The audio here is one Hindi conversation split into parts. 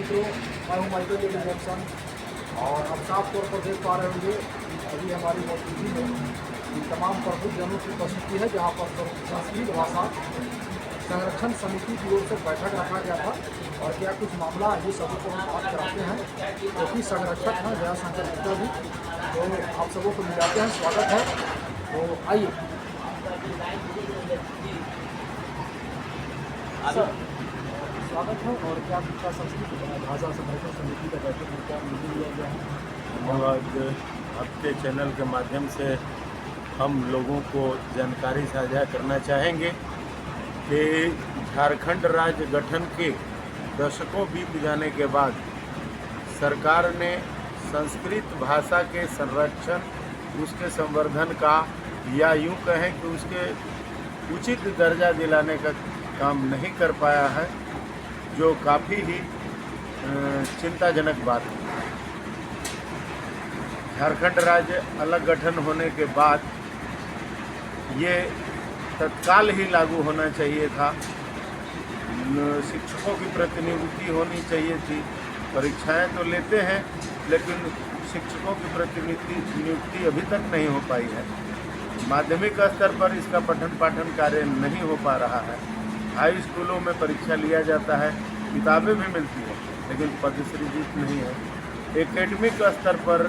मित्रों, मैं हूँ माइकल जे जैक्सन और अब साफ तौर पर देख पा रहे होंगे अभी हमारी मौजूदगी में इन तमाम प्रबुद्ध जनों की उपस्थिति है, जहाँ पर संस्कृत भाषा संरक्षण समिति की ओर से बैठक रखा गया था। और क्या कुछ मामला ये सबों को हम बात कराते हैं, क्योंकि संरक्षक हैं दयाशंकर गुप्ता जी, तो आप सबों को मिलाते हैं, स्वागत है। तो आइए स्वागत है। और क्या आपका संस्कृत भाषा संरक्षण समिति का बैठक में क्या निर्णय लिया गया है? धन्यवाद। आपके चैनल के माध्यम से हम लोगों को जानकारी साझा करना चाहेंगे कि झारखंड राज्य गठन के दशकों बीत जाने के बाद सरकार ने संस्कृत भाषा के संरक्षण, उसके संवर्धन का, या यूं कहें कि उसके उचित दर्जा दिलाने का काम नहीं कर पाया है, जो काफ़ी ही चिंताजनक बात है। झारखंड राज्य अलग गठन होने के बाद ये तत्काल ही लागू होना चाहिए था। शिक्षकों की प्रतिनियुक्ति होनी चाहिए थी। परीक्षाएं तो लेते हैं, लेकिन शिक्षकों की प्रतिनियुक्ति अभी तक नहीं हो पाई है। माध्यमिक स्तर पर इसका पठन पाठन कार्य नहीं हो पा रहा है। हाई स्कूलों में परीक्षा लिया जाता है, किताबें भी मिलती हैं, लेकिन पद सृजित नहीं है। एकेडमिक स्तर पर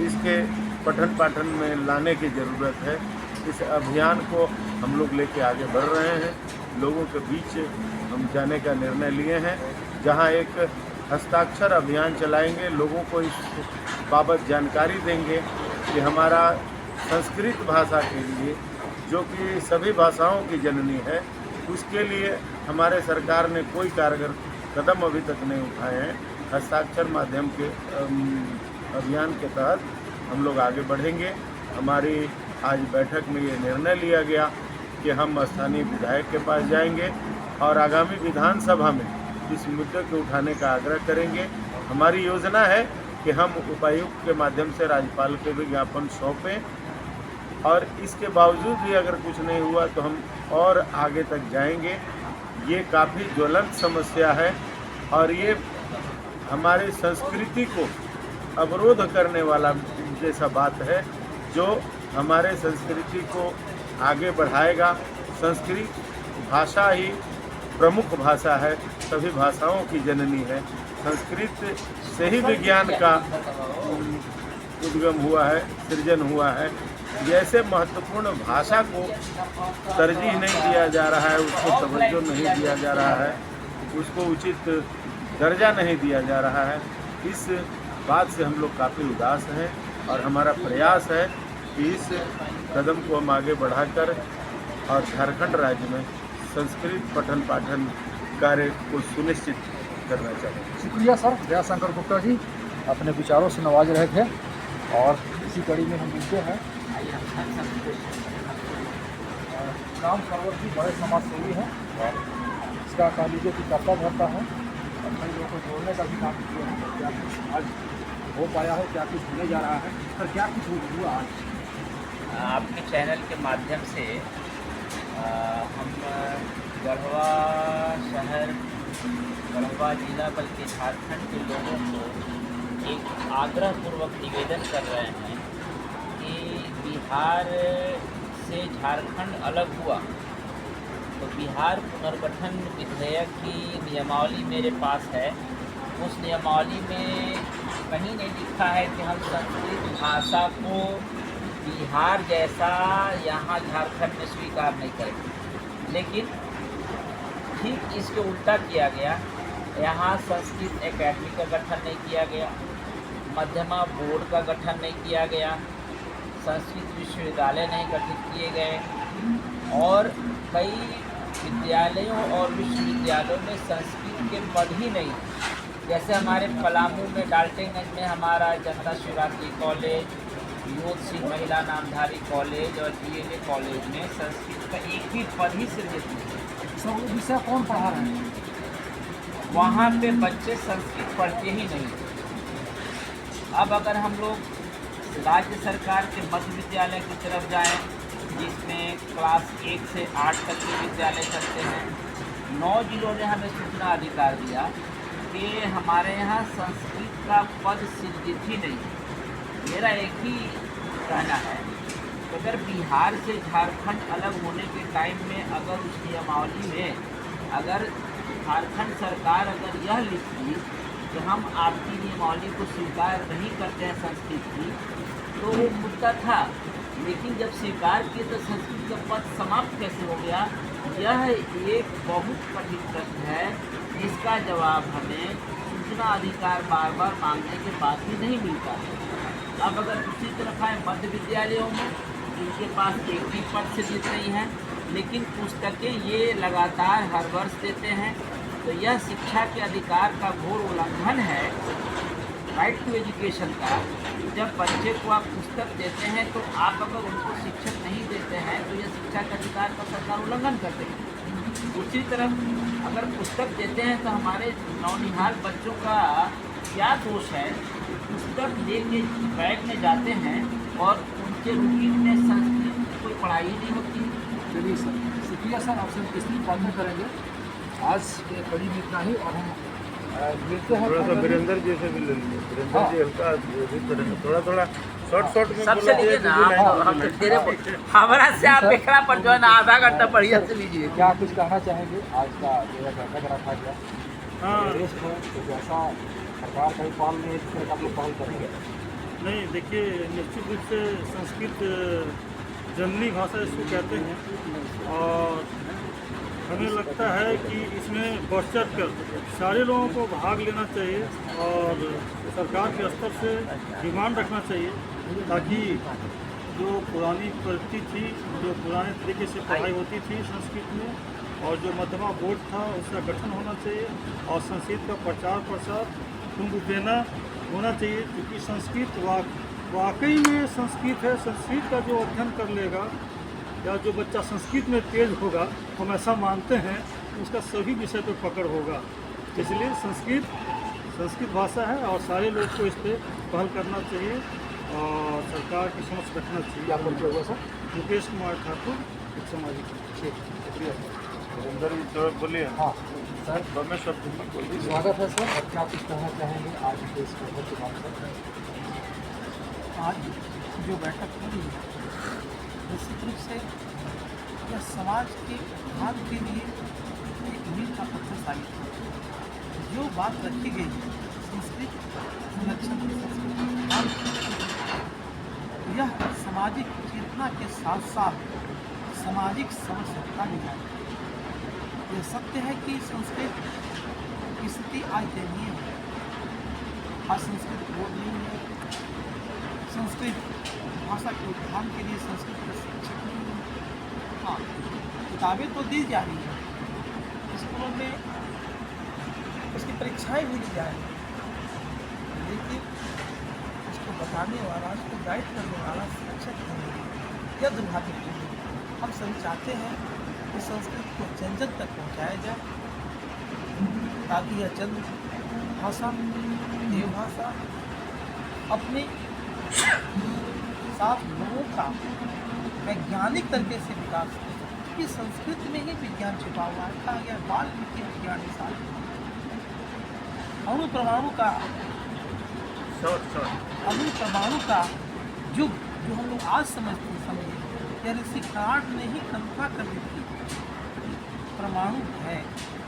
इसके पठन पाठन में लाने की ज़रूरत है। इस अभियान को हम लोग लेके आगे बढ़ रहे हैं। लोगों के बीच हम जाने का निर्णय लिए हैं, जहां एक हस्ताक्षर अभियान चलाएंगे। लोगों को इस बाबत जानकारी देंगे कि हमारा संस्कृत भाषा के लिए, जो कि सभी भाषाओं की जननी है, उसके लिए हमारे सरकार ने कोई कारगर कदम अभी तक नहीं उठाए हैं। हस्ताक्षर माध्यम के अभियान के तहत हम लोग आगे बढ़ेंगे। हमारी आज बैठक में ये निर्णय लिया गया कि हम स्थानीय विधायक के पास जाएंगे और आगामी विधानसभा में इस मुद्दे को उठाने का आग्रह करेंगे। हमारी योजना है कि हम उपायुक्त के माध्यम से राज्यपाल को भी ज्ञापन सौंपें, और इसके बावजूद भी अगर कुछ नहीं हुआ तो हम और आगे तक जाएंगे। ये काफ़ी ज्वलंत समस्या है और ये हमारी संस्कृति को अवरोध करने वाला जैसा बात है, जो हमारे संस्कृति को आगे बढ़ाएगा। संस्कृत भाषा ही प्रमुख भाषा है, सभी भाषाओं की जननी है। संस्कृत से ही विज्ञान का उद्गम हुआ है, सृजन हुआ है। जैसे महत्वपूर्ण भाषा को तरजीह नहीं दिया जा रहा है, उसको तवज्जो नहीं दिया जा रहा है, उसको उचित दर्जा नहीं दिया जा रहा है। इस बात से हम लोग काफ़ी उदास हैं और हमारा प्रयास है कि इस कदम को हम आगे बढ़ाकर और झारखंड राज्य में संस्कृत पठन पाठन कार्य को सुनिश्चित करना चाहिए। शुक्रिया सर, दयाशंकर गुप्ता जी अपने विचारों से नवाज रहे थे। और इसी कड़ी में हम मिलते हैं राम सरवर जी, बड़े समाज सेवी हैं और इसका कह लीजिए कि कर्तव्य होता है और कई लोगों को जोड़ने का भी काम किए हैं। क्या कुछ आज हो पाया है, क्या कुछ होने जा रहा है, और क्या कुछ हुआ आज? आपके चैनल के माध्यम से हम गढ़वा शहर, गढ़वा जिला, बल्कि झारखंड के लोगों को एक आग्रहपूर्वक निवेदन कर रहे हैं कि बिहार से झारखंड अलग हुआ तो बिहार पुनर्गठन विधेयक की नियमावली मेरे पास है। उस नियमावली में कहीं नहीं लिखा है कि हम संस्कृत भाषा को बिहार जैसा यहाँ झारखंड में स्वीकार नहीं करेंगे, लेकिन ठीक इसके उल्टा किया गया। यहाँ संस्कृत एकेडमी का गठन नहीं किया गया, मध्यमा बोर्ड का गठन नहीं किया गया, संस्कृत विश्वविद्यालय नहीं गठित किए गए, और कई विद्यालयों और विश्वविद्यालयों में संस्कृत के पद ही नहीं। जैसे हमारे पलामू में डाल्टनगंज में हमारा जनता शिवरात्रि कॉलेज, योध सिंह महिला नामधारी कॉलेज और DLA कॉलेज में संस्कृत का एक भी पद ही सृजित नहीं है। सब विषय कौन पढ़ा रहे हैं? वहाँ पे बच्चे संस्कृत पढ़ते ही नहीं। अब अगर हम लोग राज्य सरकार के मध्य विद्यालय की तरफ जाएं, जिसमें क्लास 1 से 8 तक के विद्यालय चलते हैं, 9 जिलों ने हमें सूचना अधिकार दिया कि कि हमारे यहाँ संस्कृत का पद सृजित ही नहीं। मेरा एक ही कहना है, अगर बिहार से झारखंड अलग होने के टाइम में अगर उस नियमावली में अगर झारखंड सरकार अगर यह लिखती कि हम आपकी नियमावली को स्वीकार नहीं करते हैं संस्कृत की, तो वो मुद्दा था। लेकिन जब स्वीकार किए तो संस्कृत का पद समाप्त कैसे हो गया? यह एक बहुत कठिन प्रश्न है, जिसका जवाब हमें सूचना अधिकार बार बार मांगने के बाद भी नहीं मिलता है। अब अगर दूसरी तरफ आए मध्य विद्यालयों में, जिनके पास एक भी पद सृजित नहीं है, लेकिन पुस्तकें ये लगातार हर वर्ष देते हैं, तो यह शिक्षा के अधिकार का घोर उल्लंघन है, राइट टू एजुकेशन का। जब बच्चे को आप पुस्तक देते हैं तो आप अगर उनको शिक्षक नहीं देते हैं तो यह शिक्षा के अधिकार का सरकार उल्लंघन करते हैं। दूसरी तरफ अगर पुस्तक देते हैं तो हमारे नौनिहाल बच्चों का क्या दोष है? पुस्तक लेके बैग में जाते हैं और उनके रूटीन में संस्कृत की कोई पढ़ाई नहीं होती। चलिए सर, शुक्रिया सर, आपसे हम किस बाद में करेंगे। आज के कड़ी में इतना ही, और हम मिलते हैं थोड़ा सा वीरेंद्र जी से भी ले लीजिए। वीरेंद्र जी हल्का थोड़ा थोड़ा शॉर्ट में सबसे लीजिए ना, हम तो तेरे हमारा से आप बेखड़ा पर जो है ना आधा घंटा बढ़िया से लीजिए। क्या कुछ कहना चाहेंगे? आज का जो है बैठक रखा गया, देश में तो जैसा सरकार का ही पहल नहीं है, जिस तरह का आप लोग पहल करेंगे? नहीं, देखिए, निश्चित रूप से संस्कृत जननी भाषा इसको कहते हैं, और हमें लगता है कि इसमें बढ़ चढ़ कर सारे लोगों को भाग लेना चाहिए और सरकार के स्तर से डिमांड रखना चाहिए, ताकि जो पुरानी प्रवृत्ति थी, जो पुराने तरीके से पढ़ाई होती थी संस्कृत में, और जो मध्यमा बोर्ड था उसका गठन होना चाहिए, और संस्कृत का प्रचार प्रसार पूर्ण देना होना चाहिए। क्योंकि संस्कृत वाकई में संस्कृत है। संस्कृत का जो अध्ययन कर लेगा या जो बच्चा संस्कृत में तेज होगा, हम ऐसा मानते हैं, उसका सभी विषय पर पकड़ होगा। इसलिए संस्कृत भाषा है और सारे लोग को इस पर पहल करना चाहिए और सरकार की समझ रखना चाहिए। क्या परिचय हुआ सर? मुकेश कुमार ठाकुर, एक सामाजिक। शुक्रिया सर। वीरेंद्र जी थोड़ा बोलिए। हाँ सर, मैं शब्द में बोलिए। स्वागत है सर। और क्या कुछ कहना चाहेंगे आज के इस बैठक के बाद सर? आज जो बैठक हुई है, निश्चित रूप से यह समाज के उत्थान के लिए एक मील का पत्थर साबित है। जो बात रखी गई है संस्कृत संरक्षण की, यह सामाजिक चेतना के साथ साथ सामाजिक समरसता भी है। यह सत्य है कि संस्कृत की स्थिति आज दयनीय है। आज संस्कृत बोर्ड नहीं है, संस्कृत भाषा के उत्थान के लिए संस्कृत के शिक्षक नहीं है। हाँ, किताबें तो दी जा रही हैं, स्कूलों में उसकी परीक्षाएं भी दी जा रही हैं, लेकिन उसको बताने वाला, उसको गाइड करने वाला शिक्षक नहीं है। यह दुर्भाग्यपूर्ण है। हम सभी चाहते हैं कि संस्कृत को जन जन तक पहुँचाया जाए, ताकि यह जन भाषा, देवभाषा अपने साथ लोगों का वैज्ञानिक तरीके से विकास हो सके। कि संस्कृत में ही विज्ञान छुपा हुआ है। कहा गया वाल्मीकि विज्ञान साल अणु परमाणु का युग जो हम लोग आज समझते या ऋषि खराट ने ही कल्पना कर दी थी। परमाणु है,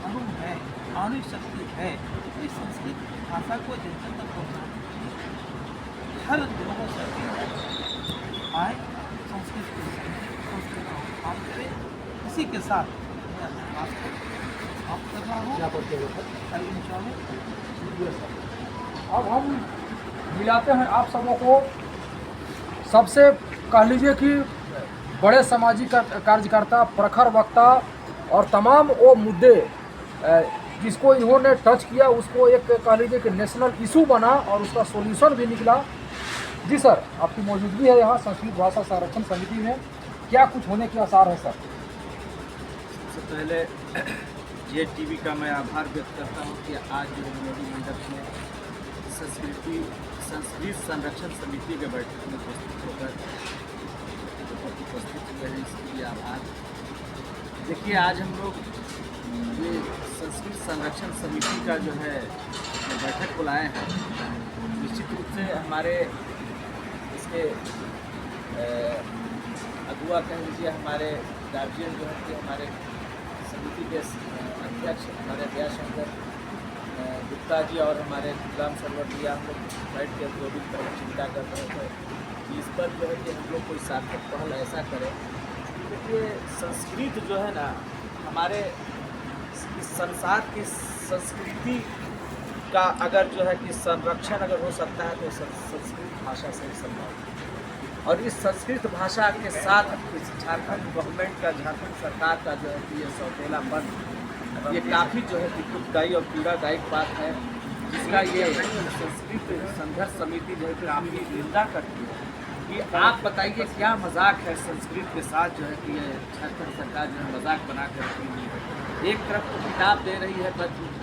अणु है, आणविक शक्ति है। तो इस संस्कृत भाषा को जन जन तक पहुँचाना हर लोगों से आए, संस्कृत का काम करें। इसी के साथ मैं बात आप कर रहा हूँ। क्या करते हो सर? अब हम मिलाते हैं आप सबों को, सबसे कह लीजिए कि बड़े सामाजिक कार्यकर्ता, प्रखर वक्ता और तमाम वो मुद्दे जिसको इन्होंने टच किया उसको एक कह लीजिए कि नेशनल इशू बना और उसका सॉल्यूशन भी निकला। जी सर, आपकी मौजूदगी है यहाँ संस्कृत भाषा संरक्षण समिति में, क्या कुछ होने के आसार है सर? सबसे पहले ये टीवी का मैं आभार व्यक्त करता हूँ कि आज जो मेरी मंडप में संस्कृत संरक्षण समिति के बैठक में उपस्थित होकर उपस्थित हुए हैं, इसके लिए आभार। देखिए, आज हम लोग ये संस्कृत संरक्षण समिति का जो है बैठक बुलाए हैं, निश्चित रूप से हमारे इसके अगुआ कह लीजिए, हमारे गार्जियन जो है कि हमारे समिति के अध्यक्ष हमारे दयाशंकर गुप्ता जी और हमारे गुलाम सरवर जी, हम लोग बैठ के जो भी चिंता कर रहे थे कि इस पर जो है कि हम लोग कोई सार्थक पहल ऐसा करें। क्योंकि संस्कृत जो है ना, हमारे इस संसार की संस्कृति का अगर जो है कि संरक्षण अगर हो सकता है तो संस्कृत भाषा से ही संभव है। और इस संस्कृत भाषा के साथ इस झारखंड गवर्नमेंट का, झारखंड सरकार का जो है कि ये सौतेलापन, ये काफ़ी जो है कि दुखदायी और पीड़ादायक बात है, जिसका ये संस्कृत संघर्ष समिति जो है काफ़ी निंदा करती है कि आप बताइए क्या मजाक है संस्कृत के साथ जो है कि ये झारखंड सरकार जो है मजाक बना कर रखी हुई है। एक तरफ तो किताब दे रही है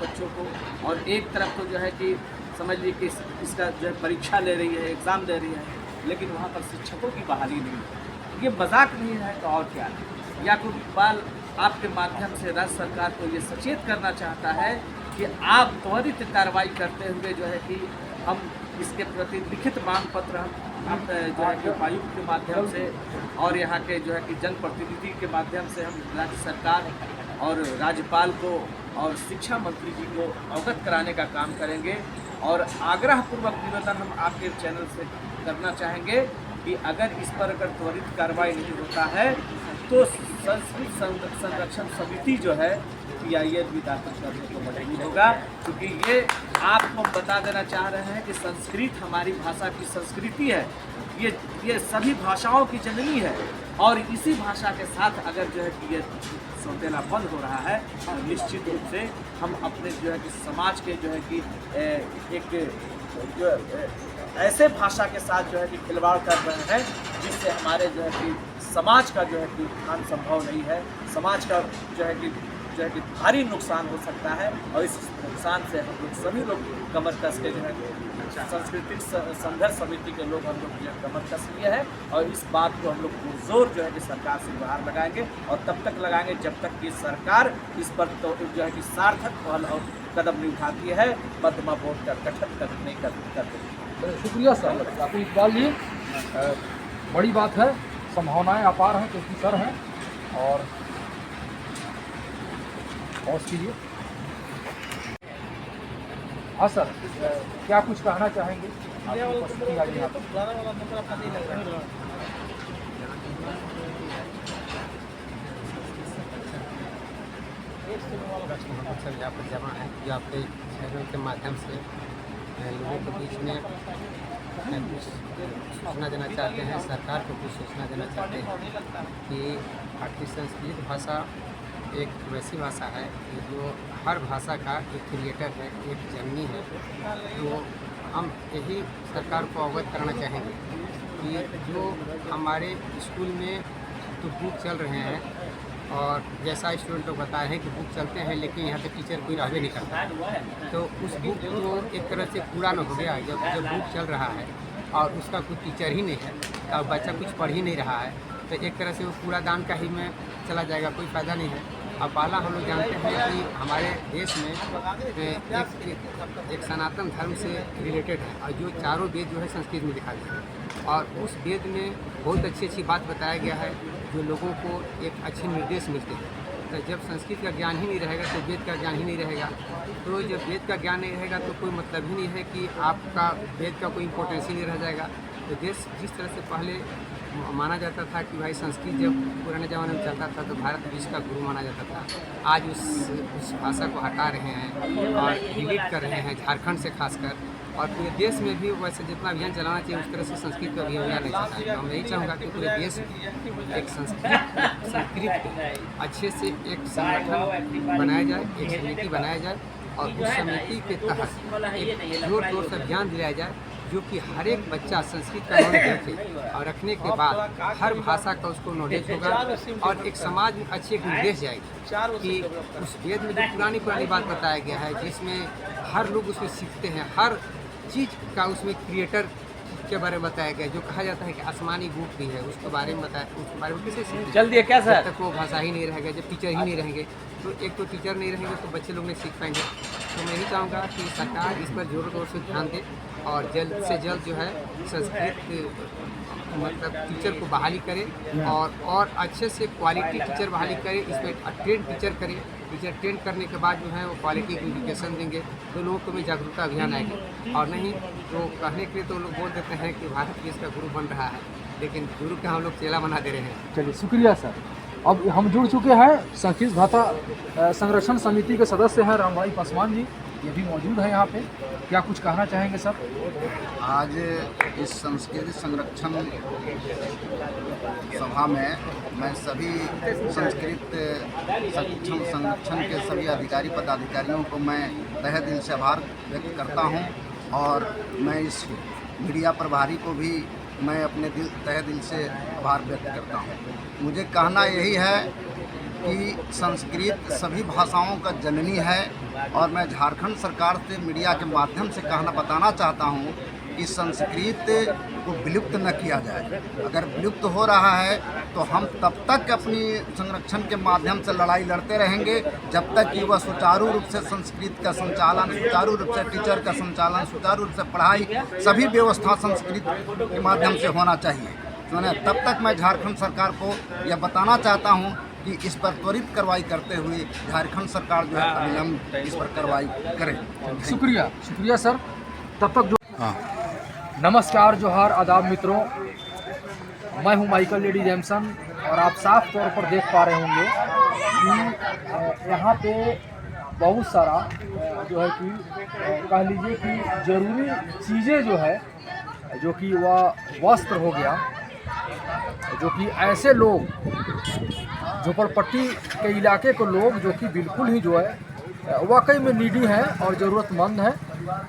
बच्चों को, और एक तरफ तो जो है कि समझ लीजिए कि इसका जो है परीक्षा ले रही है, एग्ज़ाम दे रही है, लेकिन वहाँ पर शिक्षकों की बहाली नहीं है। ये मजाक नहीं है तो और क्या है। याकूब इकबाल आपके माध्यम से राज्य सरकार को ये सचेत करना चाहता है कि आप त्वरित कार्रवाई करते हुए जो है कि हम इसके प्रति लिखित मांग पत्र हम जो है कि उपायुक्त के माध्यम से और यहाँ के जो है कि जनप्रतिनिधि के माध्यम से हम राज्य सरकार और राज्यपाल को और शिक्षा मंत्री जी को अवगत कराने का काम करेंगे। और आग्रहपूर्वक निवेदन हम आपके चैनल से करना चाहेंगे कि अगर इस पर अगर त्वरित कार्रवाई नहीं होता है तो संस्कृत संरक्षण समिति जो है PIL भी दाखिल करने को मजबूर होगा। क्योंकि ये आपको बता देना चाह रहे हैं कि संस्कृत हमारी भाषा की संस्कृति है, ये सभी भाषाओं की जननी है, और इसी भाषा के साथ अगर जो है कि ये सौतेला बंद हो रहा है तो निश्चित रूप से हम अपने जो है कि समाज के जो है कि एक जो ऐसे भाषा के साथ जो है कि खिलवाड़ कर रहे हैं जिससे हमारे जो है कि समाज का जो है कि उत्थान संभव नहीं है। समाज का जो है कि भारी नुकसान हो सकता है, और इस नुकसान से हम लोग सभी लोग कमर कस के जो है सांस्कृतिक संघर्ष समिति के लोग हम लोग जो है कमर कस लिए हैं, और इस बात को हम लोग पुरजोर जो है कि सरकार से बाहर लगाएंगे, और तब तक लगाएंगे जब तक कि सरकार इस पर तो जो है कि सार्थक पहल और कदम नहीं उठाती है, पद्मा बोर्ड का गठन तक नहीं करती। शुक्रिया सर याकूब इकबाल जी, बड़ी बात है, संभावनाएं अपार हैं क्योंकि सर हैं। और उसके लिए हाँ सर, क्या कुछ कहना चाहेंगे? आपकी उपस्थिति आज यहाँ पर सर यहाँ पर जमा है, जो आपके चैनल के माध्यम से लोगों के बीच में कुछ सूचना देना चाहते हैं, सरकार को कुछ सूचना देना चाहते हैं कि भारतीय संस्कृत भाषा एक वैसी भाषा है जो हर भाषा का एक क्रिएटर है, एक जननी है। तो हम यही सरकार को अवगत कराना चाहेंगे कि जो हमारे स्कूल में तो बुक चल रहे हैं, और जैसा स्टूडेंट लोग बताए हैं कि बुक चलते हैं लेकिन यहाँ पे टीचर कोई रहबे नहीं करता, तो उस बुक को एक तरह से कूड़ा न हो गया। जब बुक चल रहा है और उसका कोई टीचर ही नहीं है और बच्चा कुछ पढ़ ही नहीं रहा है, तो एक तरह से वो कूड़ादान का ही में चला जाएगा, कोई फ़ायदा नहीं है। अब पहला हम लोग जानते हैं कि हमारे देश में एक सनातन धर्म से रिलेटेड है, और जो चारों वेद जो है संस्कृत में दिखा गया है, और उस वेद में बहुत अच्छी बात बताया गया है जो लोगों को एक अच्छे निर्देश मिलते हैं। तो जब संस्कृत का ज्ञान ही नहीं रहेगा तो वेद का ज्ञान ही नहीं रहेगा, तो जब वेद का ज्ञान नहीं रहेगा तो कोई मतलब ही नहीं है कि आपका वेद का कोई इम्पोर्टेंस ही नहीं रह जाएगा। तो देश जिस तरह से पहले माना जाता था कि भाई संस्कृत जब पुराने ज़माने में चलता था तो भारत विश्व का गुरु माना जाता था, आज उस भाषा को हटा रहे हैं और डिलीट कर रहे हैं, झारखंड से खासकर, और पूरे देश में भी वैसे जितना अभियान चलाना चाहिए उस तरह से संस्कृत का अभियान नहीं चलता है। तो मैं यही चाहूँगा कि पूरे देश में एक संस्कृत को अच्छे से एक संगठन बनाया जाए, एक समिति बनाया जाए, और उस समिति के तहत एक जोर से अभियान दिलाया जाए जो कि हर एक बच्चा संस्कृत का नॉलेज रखे, और रखने के बाद हर भाषा का उसको नॉलेज होगा, और एक समाज में अच्छी एक निर्देश जाएगी कि उस वेद में जो पुरानी बात बताया गया है जिसमें हर लोग उसमें सीखते हैं, हर चीज़ का उसमें क्रिएटर के बारे में बताया गया। जो कहा जाता है कि आसमानी बुक भी है, उसके बारे में बताया, उसके बारे में कैसे सीखेंगे? चल दिए क्या सर? जब तक वो भाषा ही नहीं रहेगा, जब टीचर ही नहीं रहेंगे, तो एक तो टीचर नहीं रहेंगे तो बच्चे लोग नहीं सीख पाएंगे। तो मैं यही चाहूँगा कि सरकार इस पर जोर तौर से ध्यान दे और जल्द से जल्द जो है संस्कृत मतलब टीचर को बहाली करे और अच्छे से क्वालिटी टीचर बहाली करे। इस पर ट्रेन टीचर करे, टीचर ट्रेन करने के बाद जो है वो क्वालिटी एजुकेशन देंगे तो लोगों को भी जागरूकता अभियान आएगी। और नहीं तो कहने के लिए तो लोग बोल देते हैं कि भारत देश का गुरु बन रहा है, लेकिन गुरु का हम लोग चेला बना दे रहे हैं। चलिए शुक्रिया सर। अब हम जुड़ चुके हैं संस्कृत भाषा संरक्षण समिति के सदस्य हैं रामभाई पासवान जी, ये भी मौजूद है यहाँ पे। क्या कुछ कहना चाहेंगे सर? आज इस संस्कृति संरक्षण सभा में मैं सभी संस्कृत संरक्षण के सभी अधिकारी पदाधिकारियों को मैं तहे दिल से आभार व्यक्त करता हूं और मैं इस मीडिया प्रभारी को भी मैं अपने तहे दिल से आभार व्यक्त करता हूं। मुझे कहना यही है कि संस्कृत सभी भाषाओं का जननी है और मैं झारखंड सरकार से मीडिया के माध्यम से बताना चाहता हूं कि संस्कृत को विलुप्त न किया जाए। अगर विलुप्त हो रहा है तो हम तब तक अपनी संरक्षण के माध्यम से लड़ाई लड़ते रहेंगे जब तक कि वह सुचारू रूप से संस्कृत का संचालन, सुचारू रूप से टीचर का संचालन, सुचारू रूप से पढ़ाई, सभी व्यवस्था संस्कृत के माध्यम से होना चाहिए। सुने, तब तक मैं झारखंड सरकार को यह बताना चाहता हूँ कि इस पर त्वरित कार्रवाई करते हुए झारखंड सरकार जो है अविलंब इस पर कार्रवाई करे। शुक्रिया सर। तब तक जो नमस्कार, जोहार, आदाब मित्रों, मैं हूं माइकल लेडी जैमसन और आप साफ तौर पर देख पा रहे होंगे कि यहाँ पे बहुत सारा जो है कि कह लीजिए कि ज़रूरी चीज़ें जो है जो कि वह वस्त्र हो गया, जो कि ऐसे लोग झोपड़पट्टी के इलाके के लोग जो कि बिल्कुल ही जो है वाकई में नीडी हैं और ज़रूरतमंद हैं,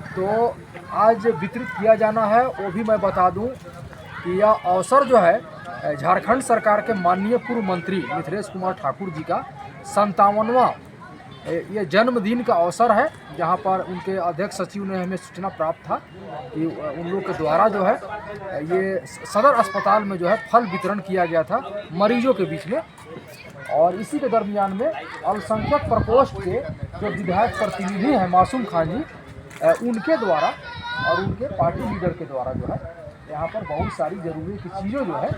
तो आज वितरित किया जाना है। वो भी मैं बता दूं कि यह अवसर जो है झारखंड सरकार के माननीय पूर्व मंत्री मिथिलेश कुमार ठाकुर जी का 57वां ये जन्मदिन का अवसर है, जहां पर उनके अध्यक्ष सचिव ने हमें सूचना प्राप्त था कि उन लोग के द्वारा जो है ये सदर अस्पताल में जो है फल वितरण किया गया था मरीजों के बीच में। और इसी के दरमियान में अल्पसंख्यक प्रकोष्ठ के जो विधायक प्रतिनिधि हैं मासूम खान जी, उनके द्वारा और उनके पार्टी लीडर के द्वारा जो है यहाँ पर बहुत सारी ज़रूरी की चीज़ें जो है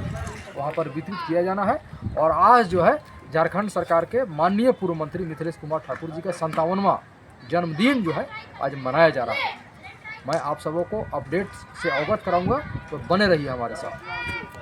वहाँ पर वितरित किया जाना है। और आज जो है झारखंड सरकार के माननीय पूर्व मंत्री मिथिलेश कुमार ठाकुर जी का 57वां जन्मदिन जो है आज मनाया जा रहा है। मैं आप सबों को अपडेट से अवगत कराऊंगा, तो बने रहिए हमारे साथ।